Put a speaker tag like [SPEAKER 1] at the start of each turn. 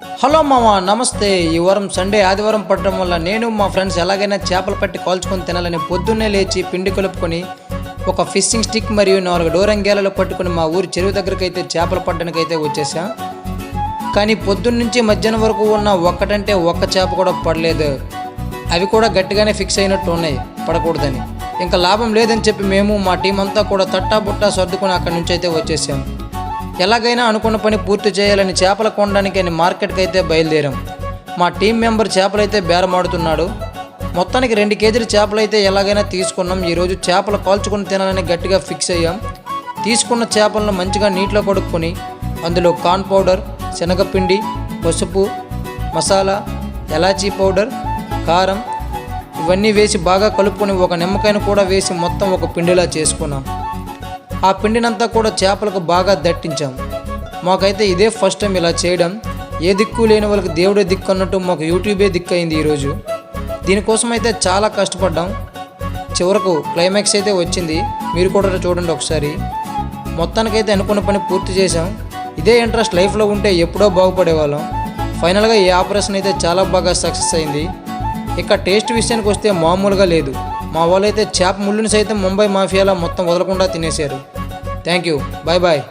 [SPEAKER 1] Hello మామ, నమస్తే. ఈ వారం సండే ఆదివారం పడటం వల్ల నేను మా ఫ్రెండ్స్ ఎలాగైనా చేపలు పట్టి కాల్చుకొని తినాలని పొద్దున్నే లేచి పిండి కలుపుకొని ఒక ఫిషింగ్ స్టిక్ మరియు 4 డోరంగేలలో పట్టుకుని మా ఊరి చెరువు దగ్గరికి అయితే చేపలు పట్టడానికి అయితే వచ్చేసాం. కానీ పొద్దున్నుంచి మధ్యాహ్నం వరకు ఉన్న ఒక్కటంటే ఒక్క చేప కూడా పడలేదు. అవి కూడా గట్టిగానే ఫిక్స్ అయినట్టు ఉన్నాయి పడకూడదని. ఇంకా లాభం లేదని చెప్పి మేము మా టీం అంతా కూడా తట్టా బుట్టా సర్దుకొని అక్కడి నుంచి అయితే వచ్చేసాం. ఎలాగైనా అనుకున్న పని పూర్తి చేయాలని చేపలు కొనడానికి అని మార్కెట్కి అయితే బయలుదేరాం. మా టీం మెంబర్ చేపలు అయితే బేరమాడుతున్నాడు. మొత్తానికి 2 కేజీల చేపలు అయితే ఎలాగైనా తీసుకున్నాం. ఈరోజు చేపలు కాల్చుకొని తినాలని గట్టిగా ఫిక్స్ అయ్యాం. తీసుకున్న చేపలను మంచిగా నీటిలో కడుక్కొని అందులో కార్న్ పౌడర్, శనగపిండి, పసుపు, మసాలా, ఎలాచీ పౌడర్, కారం ఇవన్నీ వేసి బాగా కలుపుకొని ఒక నిమ్మకాయను కూడా వేసి మొత్తం ఒక పిండిలా చేసుకున్నాం. ఆ పిండినంతా కూడా చేపలకు బాగా దట్టించాం. మాకైతే ఇదే ఫస్ట్ టైం ఇలా చేయడం. ఏ దిక్కు లేని వాళ్ళకి దేవుడే దిక్కు అన్నట్టు మాకు యూట్యూబే దిక్కు అయింది ఈరోజు. దీనికోసం అయితే చాలా కష్టపడ్డాం. చివరకు క్లైమాక్స్ అయితే వచ్చింది. మీరు కూడా చూడండి ఒకసారి. మొత్తానికైతే అనుకున్న పని పూర్తి చేసాం. ఇదే ఇంట్రెస్ట్ లైఫ్లో ఉంటే ఎప్పుడో బాగుపడేవాళ్ళం. ఫైనల్గా ఈ ఆపరేషన్ అయితే చాలా బాగా సక్సెస్ అయింది. ఇక టేస్ట్ విషయానికి వస్తే మామూలుగా లేదు. మా వాళ్ళైతే చేప ముళ్ళుని సైతం ముంబై మాఫియాలో మొత్తం వదలకుండా తినేశారు. Thank you, bye bye.